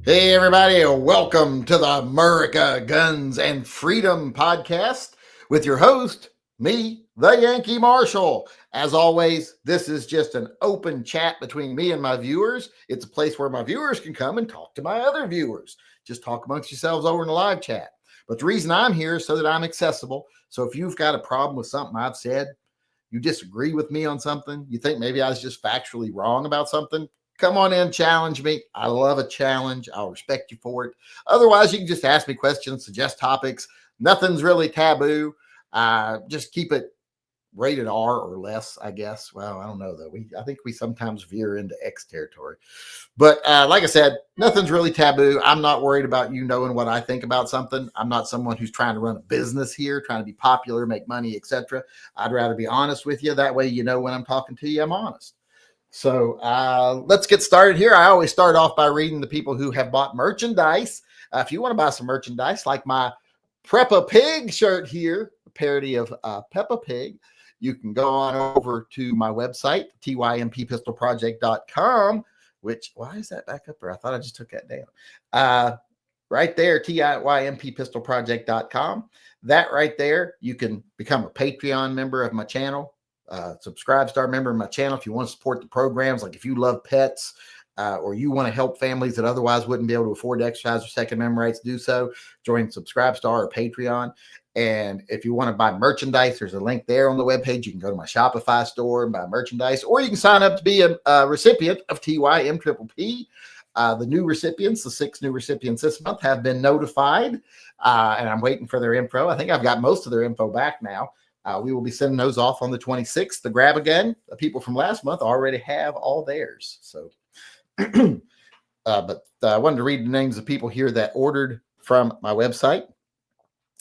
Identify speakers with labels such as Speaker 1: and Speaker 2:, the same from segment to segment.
Speaker 1: Hey, everybody, welcome to the MURCA Guns and Freedom podcast with your host, me, the Yankee Marshal. As always, this is just an open chat between me and my viewers. It's a place where my viewers can come and talk to my other viewers. Just talk amongst yourselves over in the live chat. But the reason I'm here is so that I'm accessible. So if you've got a problem with something I've said, you disagree with me on something, you think maybe I was just factually wrong about something, come on in, challenge me. I love a challenge. I'll respect you for it. Otherwise, you can just ask me questions, suggest topics. Nothing's really taboo. Just keep it rated R or less, I guess. Well, I don't know though. I think we sometimes veer into X territory. But like I said, nothing's really taboo. I'm not worried about you knowing what I think about something. I'm not someone who's trying to run a business here, trying to be popular, make money, etc. I'd rather be honest with you. That way, you know when I'm talking to you, I'm honest. So let's get started here. I always start off by reading the people who have bought merchandise. If you want to buy some merchandise, like my Preppa Pig shirt here, a parody of Peppa Pig, you can go on over to my website, tympistolproject.com, which, why is that back up there? I thought I just took that down. Right there, tympistolproject.com. That right there, you can become a Patreon member of my channel. Subscribe, start a member of my channel if you want to support the programs. Like if you love pets or you want to help families that otherwise wouldn't be able to afford to exercise their Second Amendment rights, do so. Join Subscribe Star or Patreon. And if you want to buy merchandise, there's a link there on the webpage. You can go to my Shopify store and buy merchandise, or you can sign up to be a recipient of TYMP. The new recipients, the 6 new recipients this month, have been notified, and I'm waiting for their info. I think I've got most of their info back now. We will be sending those off on the 26th. The grab again, the people from last month already have all theirs. So, but I wanted to read the names of people here that ordered from my website,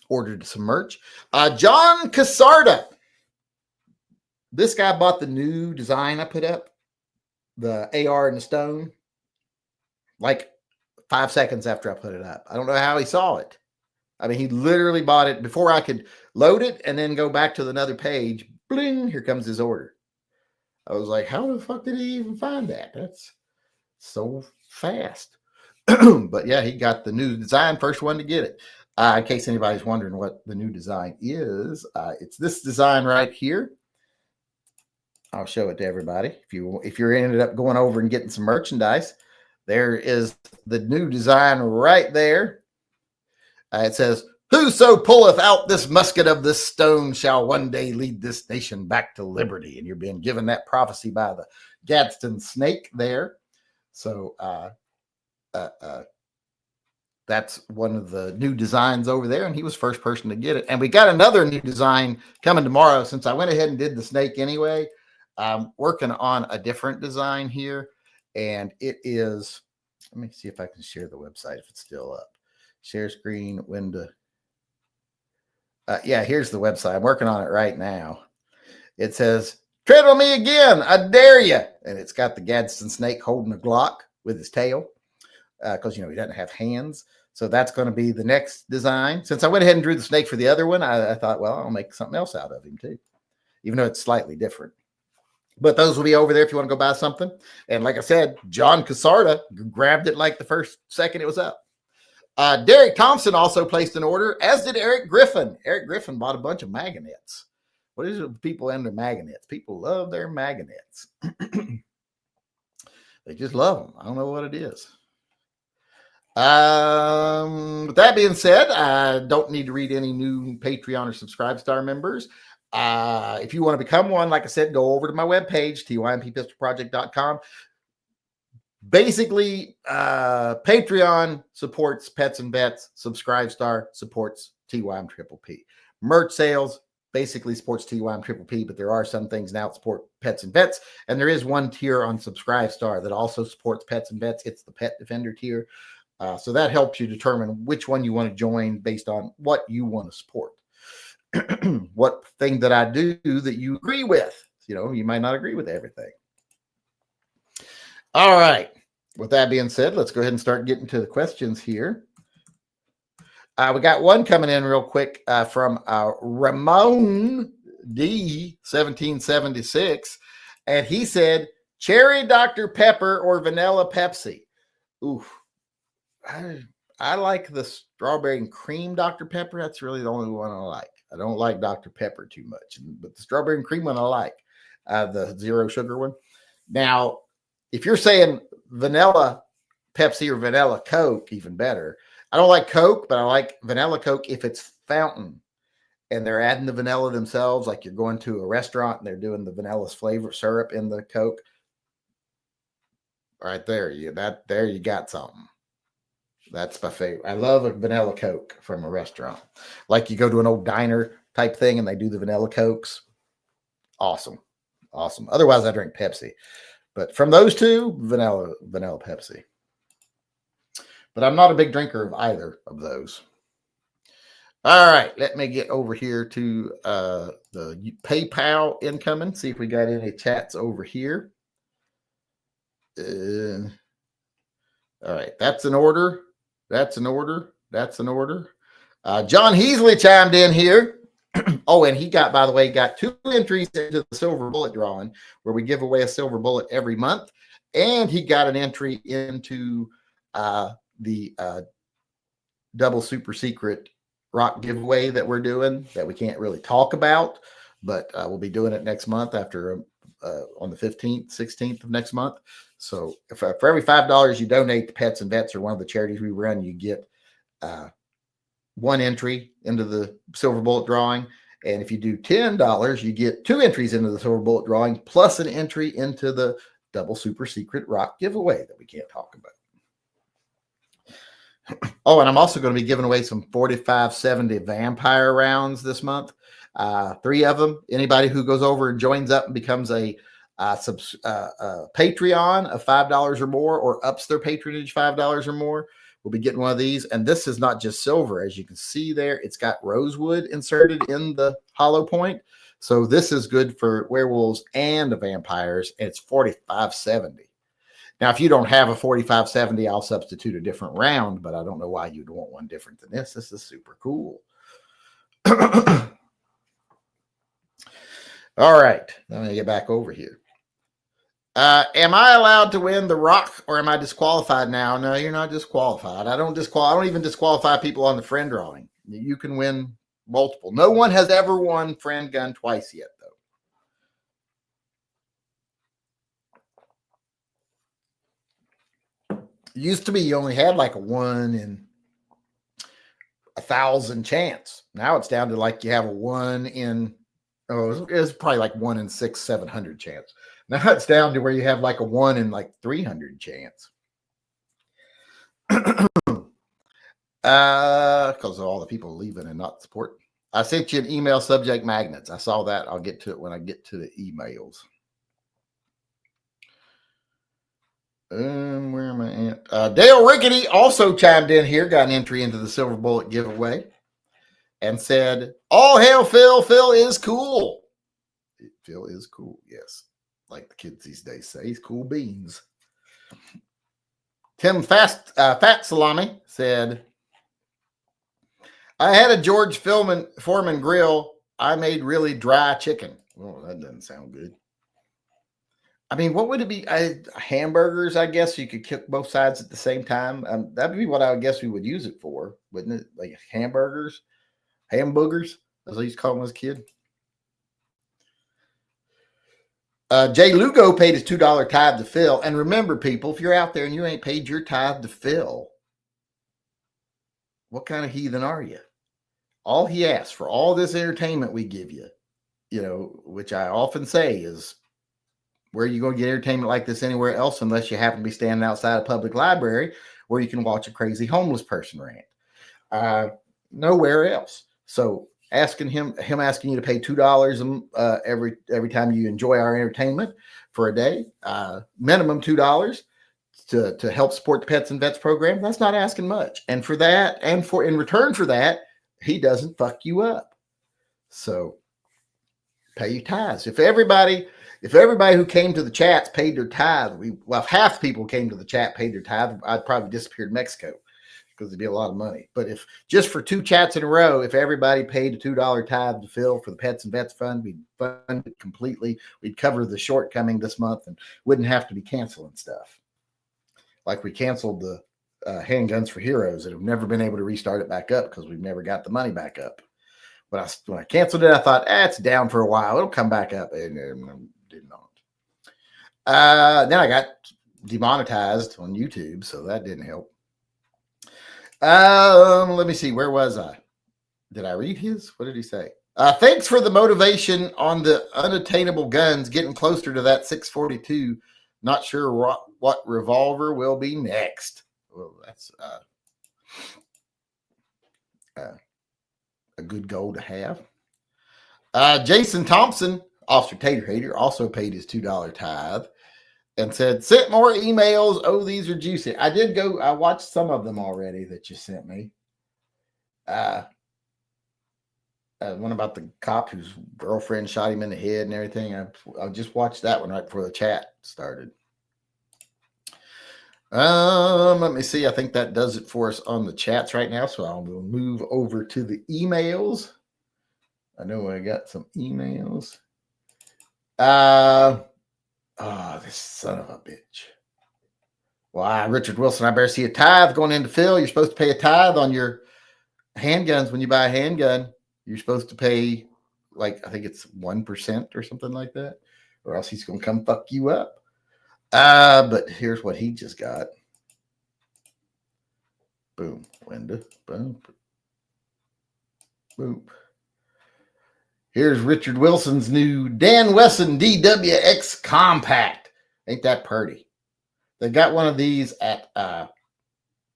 Speaker 1: ordered some merch. John Casarda. This guy bought the new design I put up, the AR and the stone, like 5 seconds after I put it up. I don't know how he saw it. I mean, he literally bought it before I could load it and then go back to another page. Bling, here comes his order. I was like, how the fuck did he even find that? That's so fast. But yeah, he got the new design, first one to get it. In case anybody's wondering what the new design is, it's this design right here. I'll show it to everybody. If you're ended up going over and getting some merchandise, there is the new design right there. It says, whoso pulleth out this musket of this stone shall one day lead this nation back to liberty. And you're being given that prophecy by the Gadsden snake there. So that's one of the new designs over there. And he was first person to get it. And we got another new design coming tomorrow. Since I went ahead and did the snake anyway, I'm working on a different design here. And it is, let me see if I can share the website if it's still up. Share screen window. Yeah, here's the website. I'm working on it right now. It says, tread on me again. I dare you. And it's got the Gadsden snake holding a Glock with his tail because, he doesn't have hands. So that's going to be the next design. Since I went ahead and drew the snake for the other one, I thought, well, I'll make something else out of him too, even though it's slightly different. But those will be over there if you want to go buy something. And like I said, John Casarda grabbed it like the first second it was up. Derek Thompson also placed an order, as did Eric Griffin. Eric Griffin bought a bunch of magnets. What is it with people and their magnets? People love their magnets. They just love them. I don't know what it is. With that being said, I don't need to read any new Patreon or Subscribe Star members. If you want to become one, like I said, go over to my webpage, tympistolproject.com. Basically, Patreon supports Pets and Vets. Subscribe Star supports TYMP. Merch sales basically supports TYMP, but there are some things now that support Pets and Vets. And there is one tier on Subscribe Star that also supports Pets and Vets. It's the Pet Defender tier. So that helps you determine which one you want to join based on what you want to support. What thing that I do that you agree with. You might not agree with everything. All right. With that being said, let's go ahead and start getting to the questions here. We got one coming in real quick from Ramon D 1776, and he said, cherry Dr. Pepper or vanilla Pepsi? Oof. I like the strawberry and cream Dr. Pepper. That's really the only one I like. I don't like Dr. Pepper too much, but the strawberry and cream one I like. The zero sugar one. Now, if you're saying vanilla Pepsi or vanilla Coke, even better. I don't like Coke, but I like vanilla Coke if it's fountain and they're adding the vanilla themselves, like you're going to a restaurant and they're doing the vanilla flavor syrup in the Coke. Right there, you got something. That's my favorite. I love a vanilla Coke from a restaurant. Like you go to an old diner type thing and they do the vanilla Cokes. Awesome. Awesome. Otherwise, I drink Pepsi. But from those two, vanilla Pepsi. But I'm not a big drinker of either of those. All right, let me get over here to the PayPal incoming. See if we got any chats over here. All right, that's an order. That's an order. That's an order. John Heasley chimed in here. Oh, and he got, by the way, got 2 entries into the silver bullet drawing where we give away a silver bullet every month. And he got an entry into the double super secret rock giveaway that we're doing that we can't really talk about, but we'll be doing it next month after on the 15th, 16th of next month. So for every $5 you donate to Pets and Vets or one of the charities we run, you get 1 entry into the silver bullet drawing. And if you do $10, you get 2 entries into the silver bullet drawing plus an entry into the double super secret rock giveaway that we can't talk about. Oh, and I'm also going to be giving away some 4570 vampire rounds this month. 3 of them. Anybody who goes over and joins up and becomes a Patreon of $5 or more, or ups their patronage $5 or more, will be getting one of these. And this is not just silver, as you can see there. It's got rosewood inserted in the hollow point. So this is good for werewolves and the vampires. And it's 4570. Now, if you don't have a 4570, I'll substitute a different round, but I don't know why you'd want one different than this. This is super cool. All right, let me get back over here. Am I allowed to win the rock, or am I disqualified now? No, you're not disqualified. I don't even disqualify people on the friend drawing. You can win multiple. No one has ever won friend gun twice yet, though. It used to be you only had like a 1 in 1,000 chance. Now it's down to like you have a 1 in, it's probably like 1 in 600-700 chance. Now it's down to where you have like a 1 in like 300 chance. Because of all the people leaving and not support. I sent you an email subject magnets. I saw that. I'll get to it when I get to the emails. Where am I at? Dale Rickety also chimed in here, got an entry into the silver bullet giveaway, and said, "All hail Phil. Phil is cool." Phil is cool, yes. Like the kids these days say, he's cool beans. Tim Fat Salami said, "I had a George Foreman grill. I made really dry chicken." Oh, that doesn't sound good. I mean, what would it be? Hamburgers, I guess you could cook both sides at the same time. That'd be what I would guess we would use it for, wouldn't it? Like hamburgers, hamburgers, as I used to call them as a kid. Jay Lugo paid his $2 tithe to Phil. And remember, people, if you're out there and you ain't paid your tithe to Phil, what kind of heathen are you? All he asks for all this entertainment we give you, which I often say is, where are you going to get entertainment like this anywhere else unless you happen to be standing outside a public library where you can watch a crazy homeless person rant? Nowhere else. So asking him asking you to pay $2 every time you enjoy our entertainment for a day, minimum $2 to help support the Pets and Vets program. That's not asking much. And for that, and in return for that, he doesn't fuck you up. So pay your tithes. If everybody who came to the chats paid their tithe, if half the people came to the chat paid their tithe, I'd probably disappear to Mexico because it'd be a lot of money. But if just for 2 chats in a row, if everybody paid a $2 tithe to Phil for the Pets and Vets Fund, we'd fund it completely. We'd cover the shortcoming this month and wouldn't have to be canceling stuff. Like we canceled the Handguns for Heroes and have never been able to restart it back up because we've never got the money back up. When I canceled it, I thought, it's down for a while. It'll come back up. And it did not. Then I got demonetized on YouTube, so that didn't help. Let me see. Where was I? Did I read his? What did he say? Thanks for the motivation on the unattainable guns, getting closer to that 642. Not sure what revolver will be next. Well, that's a good goal to have. Jason Thompson, Officer Tater Hater, also paid his $2 tithe and said, sent more emails. Oh, these are juicy. I watched some of them already that you sent me. One about the cop whose girlfriend shot him in the head and everything. I just watched that one right before the chat started. Let me see. I think that does it for us on the chats right now. So I'll move over to the emails. I know I got some emails. This son of a bitch. Why, Richard Wilson, I better see a tithe going into Phil. You're supposed to pay a tithe on your handguns when you buy a handgun. You're supposed to pay, I think it's 1% or something like that, or else he's going to come fuck you up. But here's what he just got. Boom. Window. Boom. Boom. Here's Richard Wilson's new Dan Wesson DWX Compact. Ain't that pretty? They got one of these at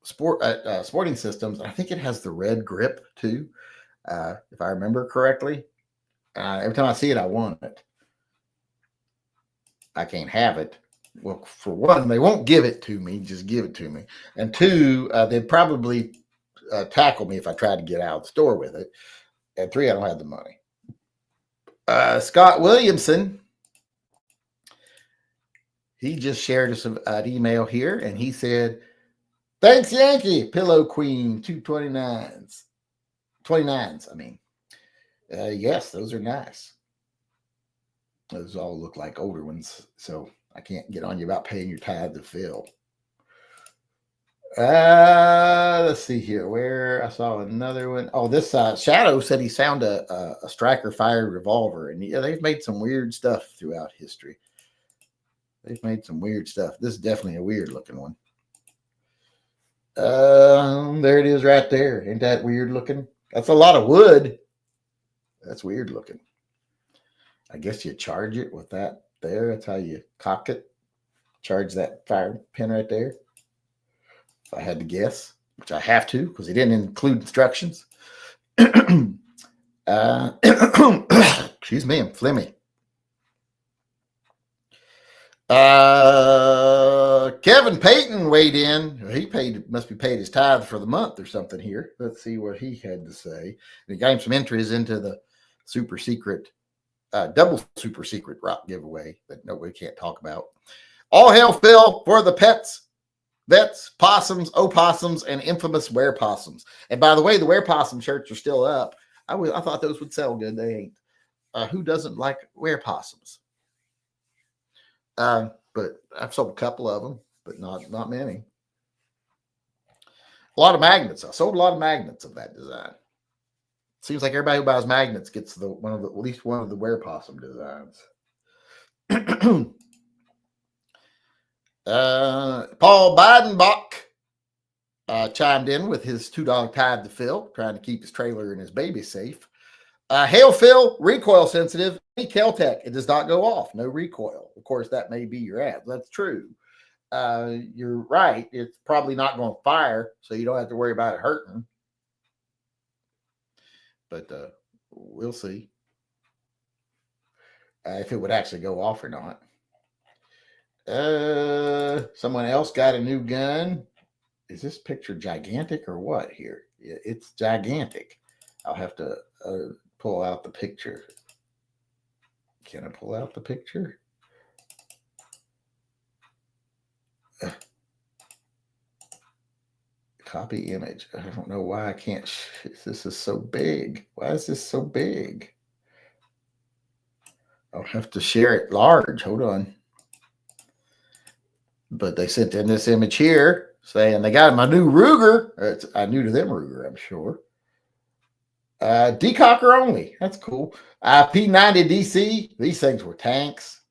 Speaker 1: Sporting Systems. I think it has the red grip too, if I remember correctly. Every time I see it, I want it. I can't have it. Well, for one, they won't give it to me. Just give it to me. And two, they'd probably tackle me if I tried to get out of the store with it. And three, I don't have the money. Scott Williamson, he just shared us an email here, and he said, thanks, Yankee. Pillow Queen 229s. 29s, I mean. Yes, those are nice. Those all look like older ones, so I can't get on you about paying your tithe to Phil. Let's see here where I saw another one. Oh, this Shadow said he found a striker fired revolver, and they've made some weird stuff throughout history. They've made some weird stuff. This is definitely a weird looking one. There it is right there. Ain't that weird looking? That's a lot of wood. That's weird looking. I guess you charge it with that there. That's how you cock it. Charge that fire pin right there. If I had to guess, which I have to because he didn't include instructions. Excuse me, I'm phlegmy. Kevin Payton weighed in. He must be paid his tithe for the month or something here. Let's see what he had to say. And he got him some entries into the super secret, double super secret rock giveaway that nobody can't talk about. All hail Phil for the pets, vets, possums, opossums, and infamous werepossums. And by the way, the werepossum shirts are still up. I thought those would sell good. They ain't. Who doesn't like werepossums? But I've sold a couple of them, but not many. A lot of magnets. I sold a lot of magnets of that design. Seems like everybody who buys magnets gets at least one of the werepossum designs. Paul Bidenbach chimed in with his $2 tithe to Phil, trying to keep his trailer and his baby safe. Hail Phil, recoil sensitive. Any Kel-Tec, it does not go off. No recoil. Of course, that may be your ad. That's true. You're right. It's probably not going to fire, so you don't have to worry about it hurting. But we'll see if it would actually go off or not. Someone else got a new gun. Is this picture gigantic or what here? It's gigantic. I'll have to pull out the picture. Can I pull out the picture? Copy image. I don't know why I can't. This is so big. Why is this so big? I'll have to share it large. Hold on. But they sent in this image here. saying they got my new Ruger. It's new to them Ruger, I'm sure. Decocker only. That's cool. P90 DC. These things were tanks.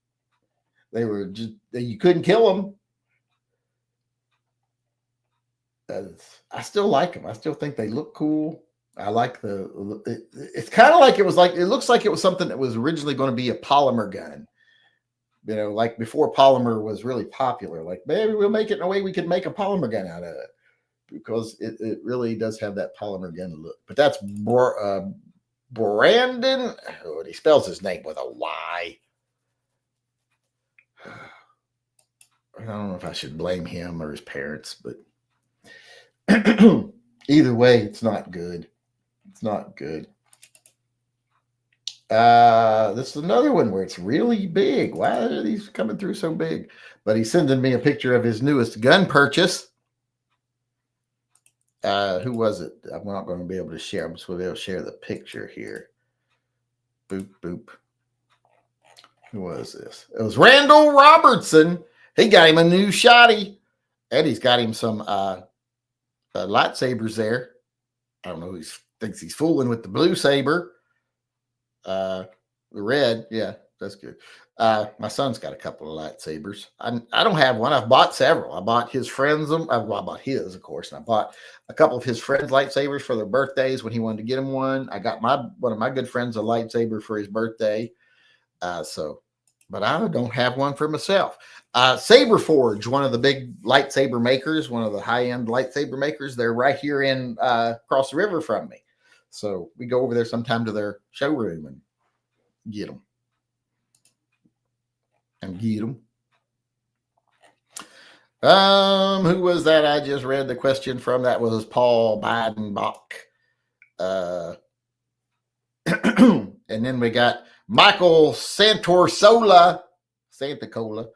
Speaker 1: They were just, you couldn't kill them. I still like them. I still think they look cool. I like it's kind of like it looks like it was something that was originally going to be a polymer gun. You know, like before polymer was really popular. Like, maybe we'll make it in a way we could make a polymer gun out of it, because it really does have that polymer gun look. But that's Brandon. Oh, he spells his name with a Y. I don't know if I should blame him or his parents, but either way, it's not good. It's not good. This is another one where it's really big. Why are these coming through so big? But he's sending me a picture of his newest gun purchase. Who was it? I'm not going to be able to share. I'm just going to be able to share the picture here. Boop, boop. Who was this? It was Randall Robertson. He got him a new shotty. Eddie's got him some lightsabers there. I don't know who thinks he's fooling with the blue saber. The red, yeah, that's good. My son's got a couple of lightsabers. I don't have one. I've bought several. I bought his friends them. I bought his, of course, and I bought a couple of his friends' lightsabers for their birthdays when he wanted to get him one. I got one of my good friends a lightsaber for his birthday. But I don't have one for myself. Saber Forge, one of the big lightsaber makers, one of the high-end lightsaber makers, they're right here in across the river from me. So we go over there sometime to their showroom and get them. Who was that I just read the question from? That was Paul Bidenbach. And then we got Michael Santorsola, Santa Cola,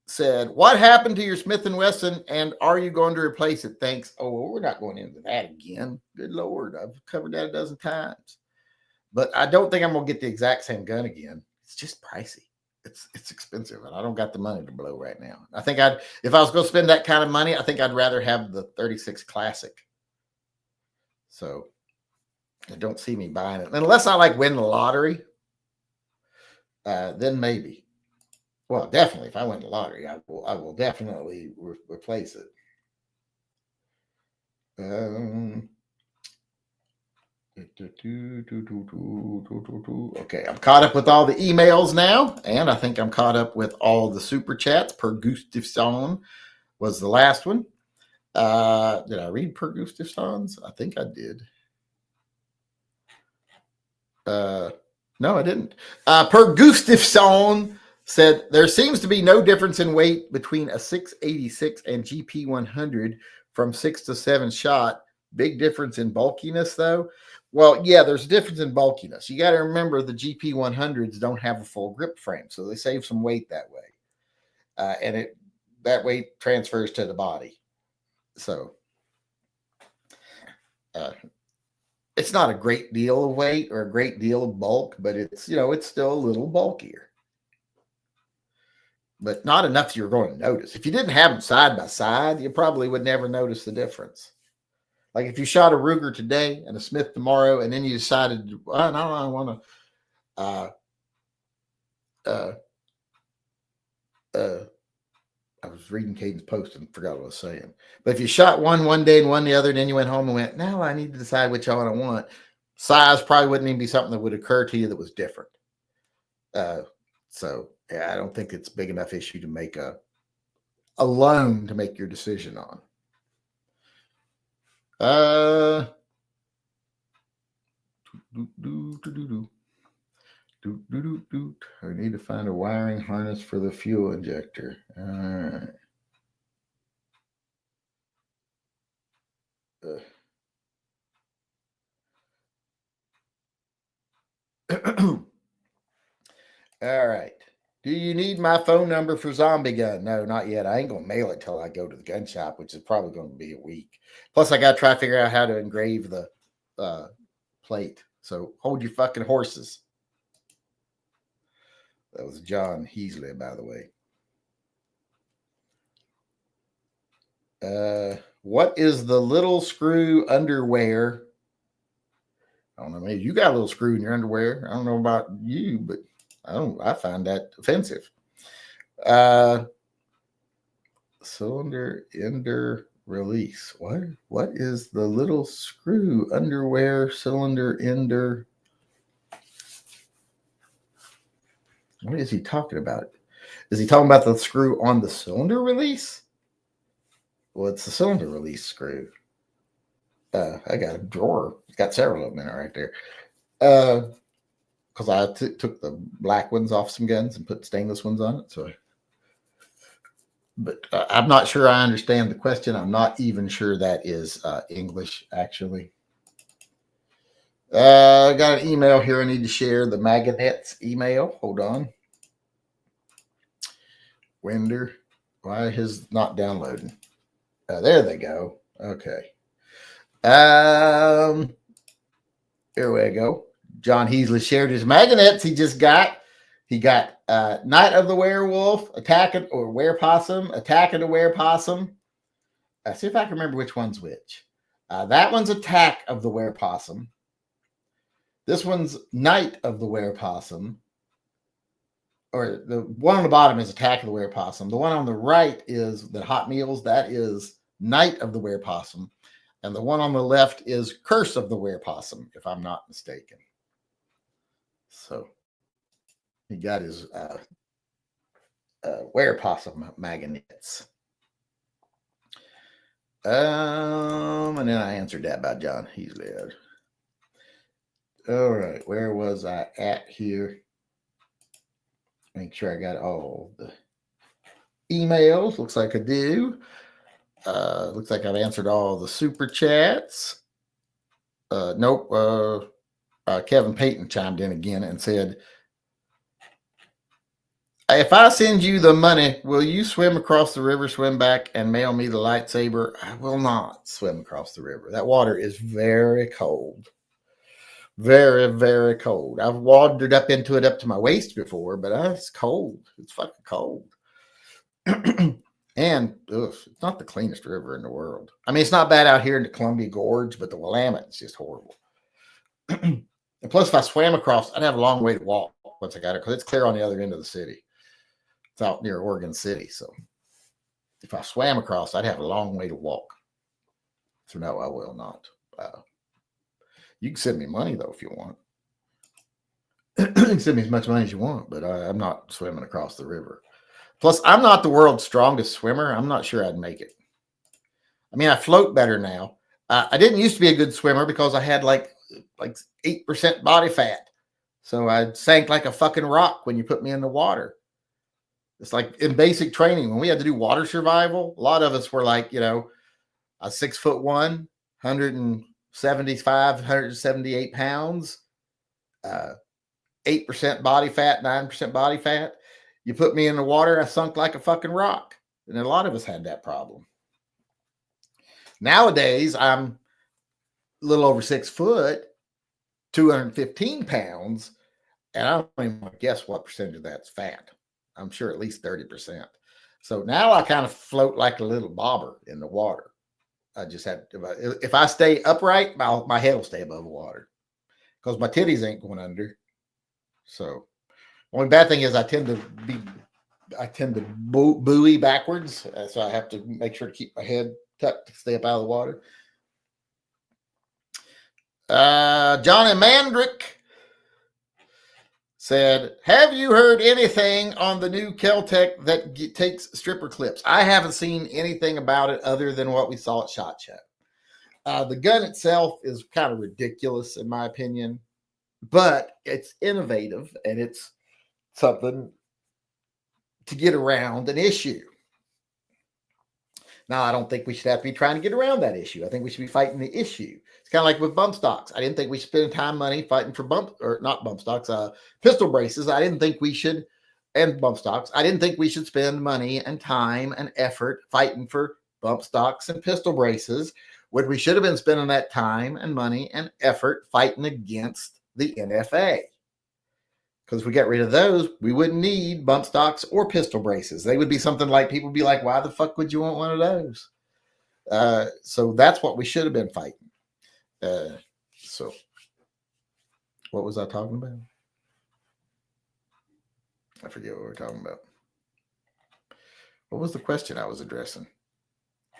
Speaker 1: said, what happened to your Smith & Wesson, and are you going to replace it? Thanks. Oh, well, we're not going into that again. Good Lord. I've covered that a dozen times. But I don't think I'm going to get the exact same gun again. It's just pricey. It's expensive, and I don't got the money to blow right now. I think if I was going to spend that kind of money, I think I'd rather have the 36 Classic. So I don't see me buying it. Unless I win the lottery, then maybe. Well, definitely, if I win the lottery, I will definitely replace it. Okay, I'm caught up with all the emails now, and I think I'm caught up with all the super chats. Per Gustafsson was the last one. Did I read Per Gustafsson's? I think I did. No, I didn't. Per Gustafsson said, there seems to be no difference in weight between a 686 and GP 100 from 6 to 7 shot. Big difference in bulkiness, though. Well, yeah, there's a difference in bulkiness. You got to remember the GP 100s don't have a full grip frame, so they save some weight that way. And that weight transfers to the body. So it's not a great deal of weight or a great deal of bulk, but it's still a little bulkier. But not enough you're going to notice. If you didn't have them side by side, you probably would never notice the difference. Like if you shot a Ruger today and a Smith tomorrow, and then you decided, well, no, I want to. I was reading Caden's post and forgot what I was saying. But if you shot one day and one the other, and then you went home and went, now I need to decide which one I want. Size probably wouldn't even be something that would occur to you that was different. So yeah, I don't think it's a big enough issue to make alone to make your decision on. I need to find a wiring harness for the fuel injector. All right. All right. Do you need my phone number for Zombie Gun? No, not yet. I ain't going to mail it till I go to the gun shop, which is probably going to be a week. Plus, I got to try to figure out how to engrave the plate. So hold your fucking horses. That was John Heasley, by the way. What is the little screw underwear? I don't know. Maybe you got a little screw in your underwear. I don't know about you, but I find that offensive. Cylinder ender release. What is the little screw underwear cylinder ender? What is he talking about? Is he talking about the screw on the cylinder release? Well, it's the cylinder release screw. I got a drawer. It's got several of them in it right there. Because I took the black ones off some guns and put stainless ones on it. But I'm not sure I understand the question. I'm not even sure that is English, actually. I got an email here I need to share. The Maganets email. Hold on. Winder. Why is not downloading? There they go. Okay. Here we go. John Heasley shared his Maganets he got Night of the Werewolf, attacking or Werepossum, attacking the Werepossum. See if I can remember which one's which. That one's Attack of the Werepossum. This one's Night of the Werepossum. Or the one on the bottom is Attack of the Werepossum. The one on the right is the Hot Meals. That is Night of the Werepossum. And the one on the left is Curse of the Werepossum, if I'm not mistaken. So he got his Werepossum Maganets. And then I answered that by John Heasley. All right, where was I at here? Make sure I got all the emails. Looks like I do. Looks like I've answered all the super chats. Nope. Kevin Payton chimed in again and said, if I send you the money, will you swim across the river, swim back, and mail me the lightsaber? I will not swim across the river. That water is very cold. Very, very cold. I've wandered up into it up to my waist before, but it's cold. It's fucking cold. And it's not the cleanest river in the world. I mean, it's not bad out here in the Columbia Gorge, but the Willamette is just horrible. And plus, if I swam across, I'd have a long way to walk once I got it because it's clear on the other end of the city. It's out near Oregon City. So if I swam across, I'd have a long way to walk. So no, I will not. You can send me money, though, if you want. You can send me as much money as you want, but I'm not swimming across the river. Plus, I'm not the world's strongest swimmer. I'm not sure I'd make it. I mean, I float better now. I didn't used to be a good swimmer because I had like 8% body fat. So I sank like a fucking rock when you put me in the water. It's like in basic training, when we had to do water survival, a lot of us were like, a 6'1", 175, 178 pounds, 8% body fat, 9% body fat. You put me in the water, I sunk like a fucking rock. And a lot of us had that problem. Nowadays, I'm a little over 6 foot, 215 pounds, and I don't even guess what percentage of that's fat. I'm sure at least 30%. So now I kind of float like a little bobber in the water. I just have to, if I stay upright, my head will stay above water because my titties ain't going under. So only bad thing is I tend to buoy backwards. So I have to make sure to keep my head tucked to stay up out of the water. Johnny Mandrick said, have you heard anything on the new Kel-Tec that takes stripper clips? I haven't seen anything about it other than what we saw at SHOT Show. The gun itself is kind of ridiculous in my opinion, but it's innovative and it's something to get around an issue. Now, I don't think we should have to be trying to get around that issue. I think we should be fighting the issue. It's kind of like with bump stocks. I didn't think we should spend time, money fighting for pistol braces. I didn't think we should, and bump stocks. I didn't think we should spend money and time and effort fighting for bump stocks and pistol braces when we should have been spending that time and money and effort fighting against the NFA. Because if we got rid of those, we wouldn't need bump stocks or pistol braces. They would be something like, people would be like, why the fuck would you want one of those? So that's what we should have been fighting. So what was I talking about? I forget what we were talking about. What was the question I was addressing?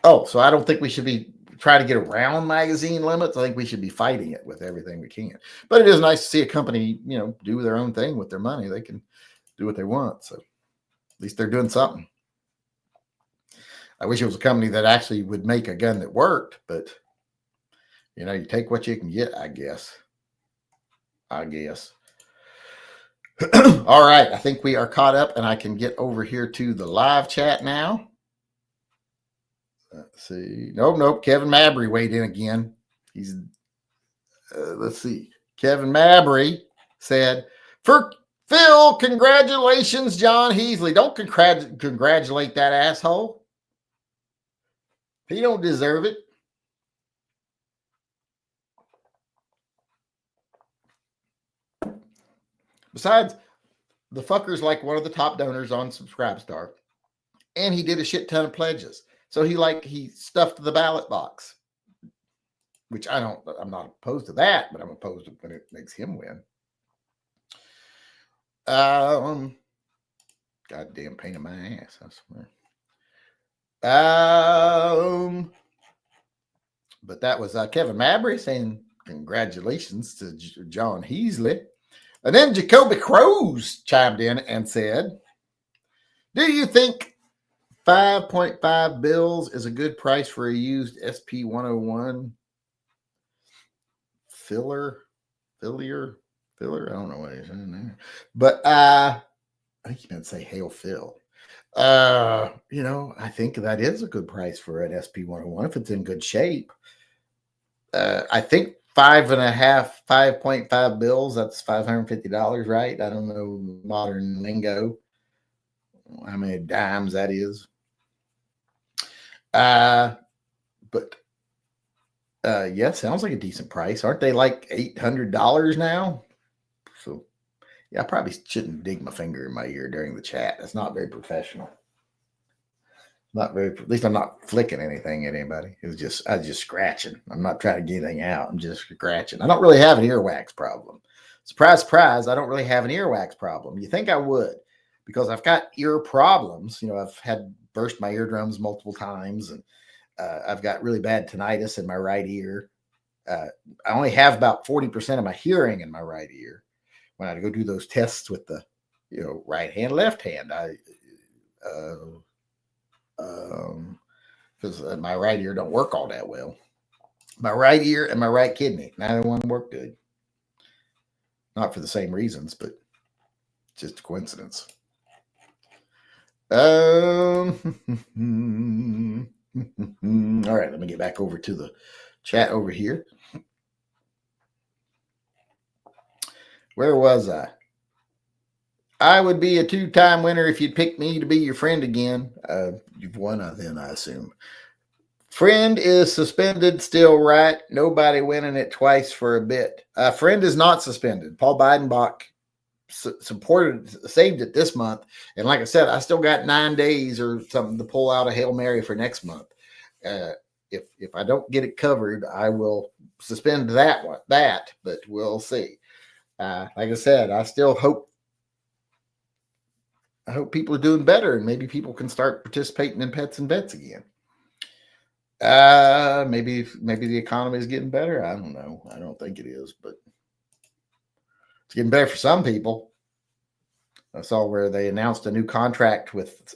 Speaker 1: Oh, so I don't think we should be trying to get around magazine limits. I think we should be fighting it with everything we can. But it is nice to see a company, do their own thing with their money. They can do what they want. So at least they're doing something. I wish it was a company that actually would make a gun that worked, but you take what you can get, I guess. All right. I think we are caught up and I can get over here to the live chat now. Let's see. Nope. Kevin Mabry weighed in again. He's, let's see. Kevin Mabry said, for Phil, congratulations, John Heasley. Don't congratulate that asshole. He don't deserve it. Besides, the fucker's like one of the top donors on Subscribestar. And he did a shit ton of pledges. So he stuffed the ballot box. Which I'm not opposed to that, but I'm opposed to when it makes him win. Goddamn pain in my ass, I swear. But that was Kevin Mabry saying congratulations to John Heasley. And then Jacoby Crows chimed in and said, do you think 5.5 bills is a good price for a used SP 101 filler? I don't know what he's saying there. But I think you meant to say Hail Phil. I think that is a good price for an SP 101 if it's in good shape. I think 5.5 bills, that's $550, right? I don't know modern lingo, how many dimes that is. Yeah, sounds like a decent price. Aren't they like $800 now? So, yeah, I probably shouldn't dig my finger in my ear during the chat. That's not very professional. At least I'm not flicking anything at anybody. I was just scratching. I'm not trying to get anything out. I'm just scratching. I don't really have an earwax problem. Surprise, surprise, I don't really have an earwax problem. You think I would, because I've got ear problems. I've had burst my eardrums multiple times, and I've got really bad tinnitus in my right ear. I only have about 40% of my hearing in my right ear. When I go do those tests with the, right hand, left hand, because my right ear don't work all that well. My right ear and my right kidney, neither one work good. Not for the same reasons, but just a coincidence. All right, let me get back over to the chat over here. Where was I? I would be a 2-time winner if you'd pick me to be your friend again. You've won then, I assume. Friend is suspended still, right? Nobody winning it twice for a bit. Friend is not suspended. Paul Beidenbach saved it this month. And like I said, I still got 9 days or something to pull out a Hail Mary for next month. If I don't get it covered, I will suspend that, but we'll see. Like I said, I still hope people are doing better, and maybe people can start participating in pets and bets again. Maybe the economy is getting better. I don't know. I don't think it is, but it's getting better for some people. I saw where they announced a new contract with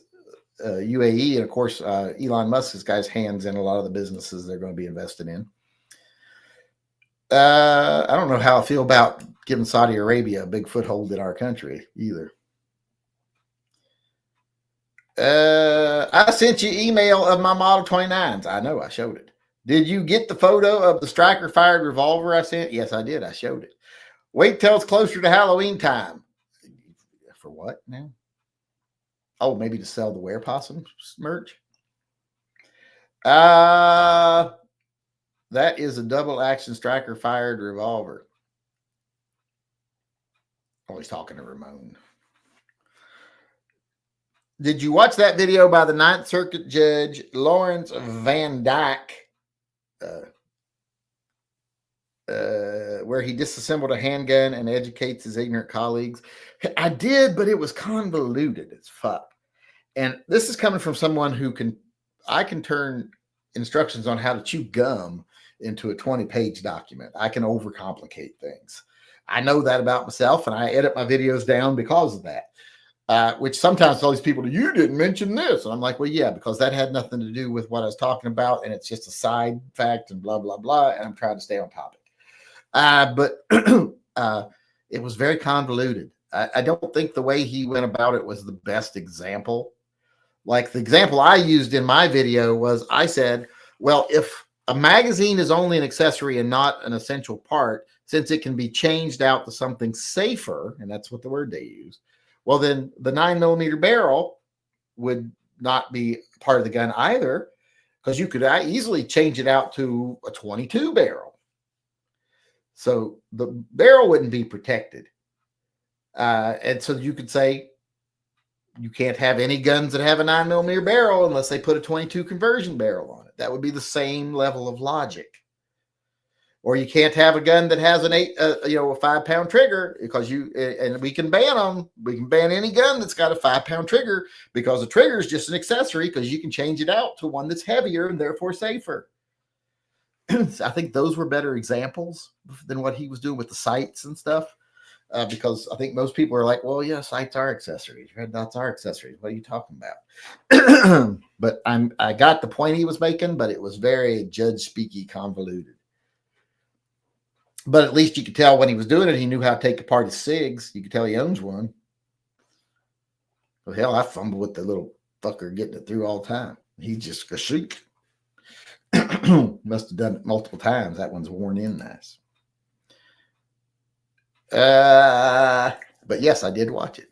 Speaker 1: UAE, and of course, Elon Musk has got his hands in a lot of the businesses they're going to be invested in. I don't know how I feel about giving Saudi Arabia a big foothold in our country either. I sent you email of my Model 29s. I know, I showed it. Did you get the photo of the striker fired revolver I sent? Yes, I did. I showed it. Wait till it's closer to Halloween time. For what now? Oh, maybe to sell the Wear Possum merch? That is a double action striker fired revolver. Oh, he's talking to Ramon. Did you watch that video by the Ninth Circuit Judge Lawrence Van Dyke, where he disassembled a handgun and educates his ignorant colleagues? I did, but it was convoluted as fuck. And this is coming from someone who I can turn instructions on how to chew gum into a 20-page document. I can overcomplicate things. I know that about myself, and I edit my videos down because of that. Which sometimes all these people, you didn't mention this. And I'm like, well, yeah, because that had nothing to do with what I was talking about. And it's just a side fact and blah, blah, blah. And I'm trying to stay on topic. But it was very convoluted. I don't think the way he went about it was the best example. Like the example I used in my video was I said, well, if a magazine is only an accessory and not an essential part, since it can be changed out to something safer, and that's what the word they used, well, then the 9mm barrel would not be part of the gun either, because you could easily change it out to a 22 barrel. So the barrel wouldn't be protected. And so you could say you can't have any guns that have a 9mm barrel unless they put a 22 conversion barrel on it. That would be the same level of logic. Or you can't have a gun that has a 5-pound trigger, because and we can ban them. We can ban any gun that's got a 5-pound trigger, because the trigger is just an accessory, because you can change it out to one that's heavier and therefore safer. I think those were better examples than what he was doing with the sights and stuff, because I think most people are like, well, yeah, sights are accessories. Red dots are accessories. What are you talking about? But I got the point he was making, but it was very judge-speaky convoluted. But at least you could tell when he was doing it, he knew how to take apart his SIGs. You could tell he owns one. Well, hell, I fumble with the little fucker getting it through all the time. He's just a shriek. Must have done it multiple times. That one's worn in nice. But yes, I did watch it.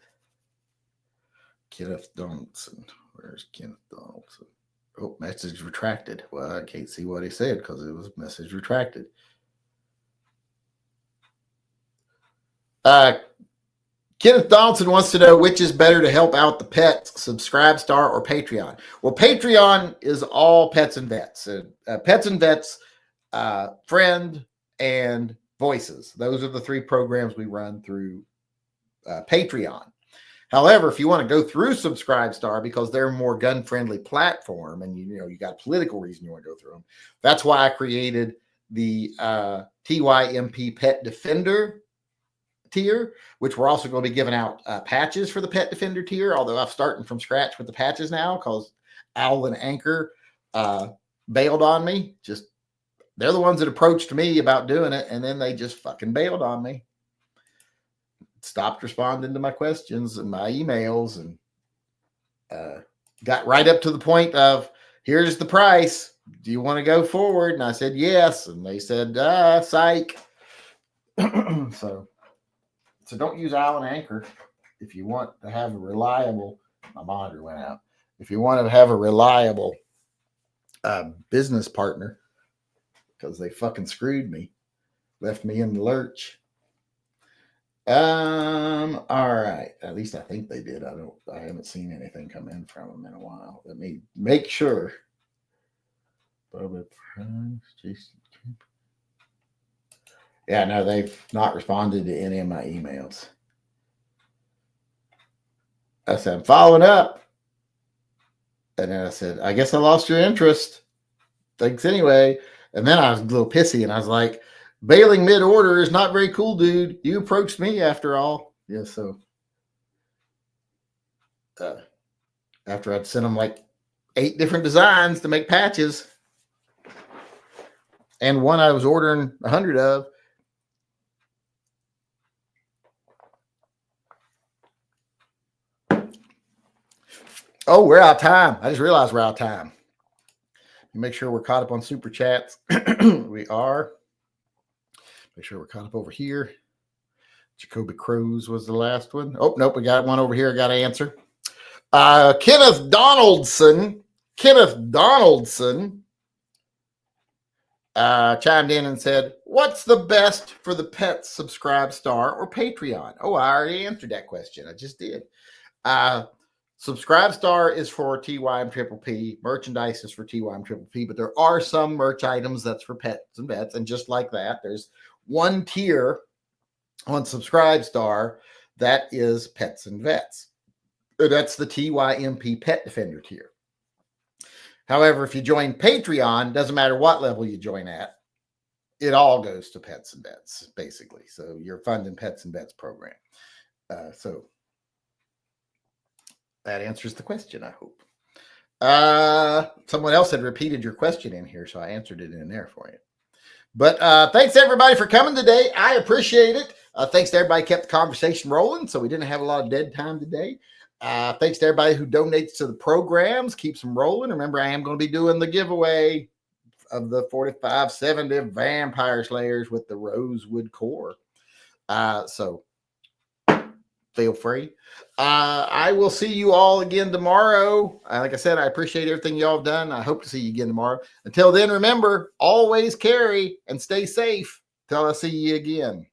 Speaker 1: Kenneth Donaldson. Where's Kenneth Donaldson? Oh, message retracted. Well, I can't see what he said because it was message retracted. Kenneth Donaldson wants to know which is better to help out the pets, Subscribestar or Patreon. Well, Patreon is all Pets and Vets. Pets and Vets, Friend, and Voices. Those are the 3 programs we run through Patreon. However, if you want to go through Subscribestar, because they're a more gun-friendly platform, and you got a political reason you want to go through them, that's why I created the TYMP Pet Defender tier, which we're also going to be giving out patches for the Pet Defender tier, although I'm starting from scratch with the patches now because Owl and Anchor bailed on me. They're the ones that approached me about doing it, and then they just fucking bailed on me. Stopped responding to my questions and my emails, and got right up to the point of, here's the price. Do you want to go forward? And I said, yes. And they said, psych. So don't use Owl and Anchor if you want to have a reliable, my monitor went out. If you want to have a reliable business partner, because they fucking screwed me, left me in the lurch. All right. At least I think they did. I haven't seen anything come in from them in a while. Let me make sure. Yeah, no, they've not responded to any of my emails. I said, I'm following up. And then I said, I guess I lost your interest. Thanks anyway. And then I was a little pissy, and I was like, bailing mid-order is not very cool, dude. You approached me after all. Yeah, so after I'd sent them like 8 different designs to make patches, and one I was ordering 100 of. Oh, we're out of time. I just realized we're out of time. Make sure we're caught up on super chats. We are. Make sure we're caught up over here. Jacoby Cruz was the last one. Oh, nope. We got one over here. I got to answer. Kenneth Donaldson chimed in and said, what's the best for the Pet Subscribestar or Patreon? Oh, I already answered that question. I just did. Subscribe Star is for TYMP. Merchandise is for TYMP, but there are some merch items that's for pets and vets. And just like that, there's one tier on Subscribe Star that is pets and vets. That's the TYMP Pet Defender tier. However, if you join Patreon, doesn't matter what level you join at, it all goes to pets and vets, basically. So you're funding pets and vets program. So that answers the question, I hope. Someone else had repeated your question in here, so I answered it in there for you. But thanks everybody for coming today. I appreciate it. Thanks to everybody who kept the conversation rolling, so we didn't have a lot of dead time today. Thanks to everybody who donates to the programs, keeps them rolling. Remember, I am going to be doing the giveaway of the 4570 Vampire Slayers with the rosewood core. So feel free. I will see you all again tomorrow. Like I said, I appreciate everything y'all have done. I hope to see you again tomorrow. Until then, remember, always carry and stay safe till I see you again.